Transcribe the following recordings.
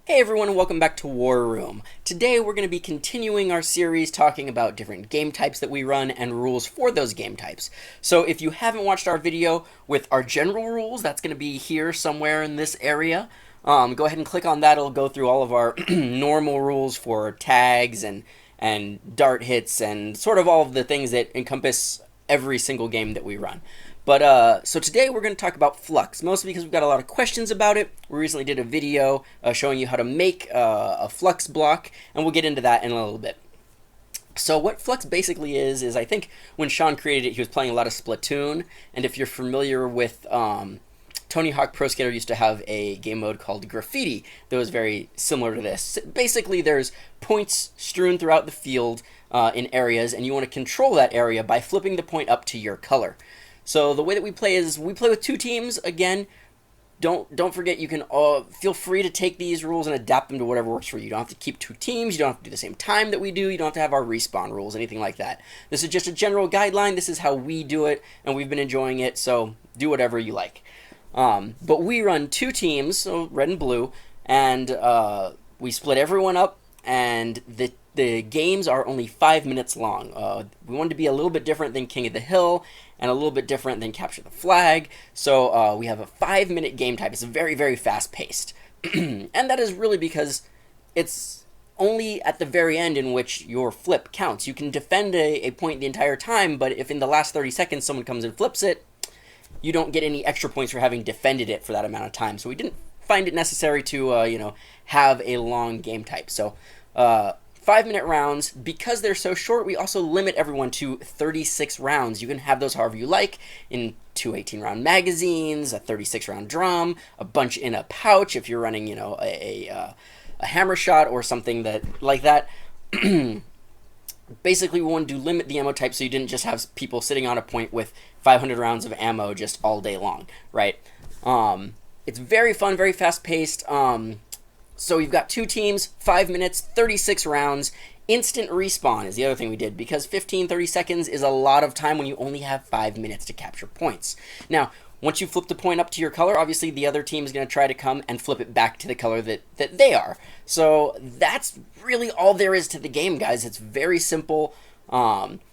Hey everyone, welcome back to War Room. Today we're going to be continuing our series talking about different game types that we run and rules for those game types. So if you haven't watched our video with our general rules, that's going to be here somewhere in this area. Go ahead and click on that. It'll go through all of our normal rules for tags and dart hits and sort of all of the things that encompass every single game that we run. But so today we're going to talk about Flux, mostly because we've got a lot of questions about it. We recently did a video showing you how to make a Flux block, and we'll get into that in a little bit. So what Flux basically is I think when Sean created it, he was playing a lot of Splatoon, and if you're familiar with Tony Hawk Pro Skater used to have a game mode called Graffiti that was very similar to this. Basically, there's points strewn throughout the field in areas, and you want to control that area by flipping the point up to your color. So the way that we play is we play with two teams. Again, don't forget you can feel free to take these rules and adapt them to whatever works for you. You don't have to keep two teams. You don't have to do the same time that we do. You don't have to have our respawn rules, anything like that. This is just a general guideline. This is how we do it, and we've been enjoying it, so do whatever you like. But we run two teams, so red and blue, and we split everyone up, and the games are only 5 minutes long. We wanted to be a little bit different than King of the Hill and a little bit different than Capture the Flag. So we have a 5-minute game type. It's very, very fast-paced. And that is really because it's only at the very end in which your flip counts. You can defend a point the entire time, but if in the last 30 seconds someone comes and flips it, you don't get any extra points for having defended it for that amount of time. So we didn't find it necessary to, have a long game type. So 5-minute rounds. Because they're so short, we also limit everyone to 36 rounds. You can have those however you like, in two 18-round magazines, a 36-round drum, a bunch in a pouch if you're running, a hammer shot or something like that. Basically, we wanted to limit the ammo type so you didn't just have people sitting on a point with 500 rounds of ammo just all day long, right? It's very fun, very fast-paced. So we've got two teams, 5 minutes, 36 rounds. Instant respawn is the other thing we did, because 30 seconds is a lot of time when you only have 5 minutes to capture points. Now, once you flip the point up to your color, obviously the other team is going to try to come and flip it back to the color that they are. So that's really all there is to the game, guys. It's very simple.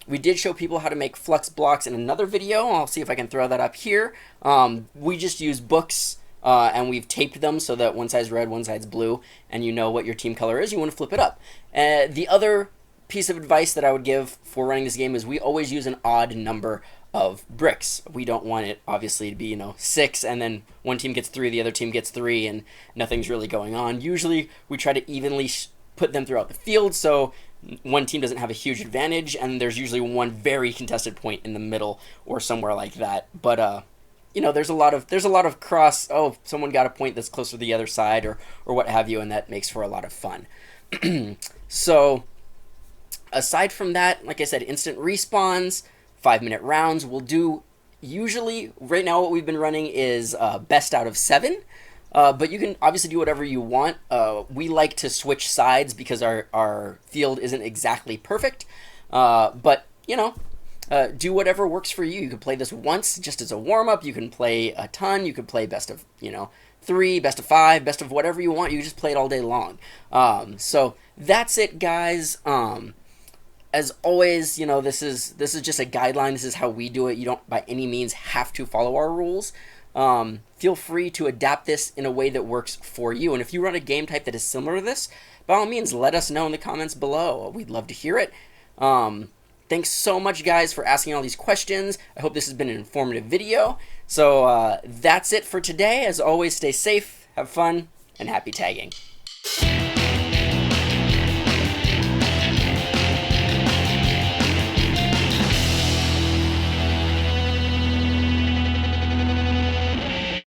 We did show people how to make Flux blocks in another video. I'll see if I can throw that up here. We just use books. And we've taped them so that one side's red, one side's blue, and you know what your team color is. You want to flip it up. The other piece of advice that I would give for running this game is we always use an odd number of bricks. We don't want it, obviously, to be, 6, and then one team gets 3, the other team gets 3, and nothing's really going on. Usually, we try to evenly put them throughout the field, so one team doesn't have a huge advantage, and there's usually one very contested point in the middle or somewhere like that. But, there's a lot of cross, someone got a point that's closer to the other side or what have you, and that makes for a lot of fun. So, aside from that, like I said, instant respawns, 5-minute rounds. We'll do, usually, right now what we've been running is best out of 7. But you can obviously do whatever you want. We like to switch sides because our field isn't exactly perfect. But, do whatever works for you. You can play this once just as a warm-up. You can play a ton. You can play best of, 3, best of 5, best of whatever you want. You just play it all day long. So that's it, guys. As always, this is just a guideline. This is how we do it. You don't by any means have to follow our rules. Feel free to adapt this in a way that works for you. And if you run a game type that is similar to this, by all means, let us know in the comments below. We'd love to hear it. Thanks so much, guys, for asking all these questions. I hope this has been an informative video. So that's it for today. As always, stay safe, have fun, and happy tagging.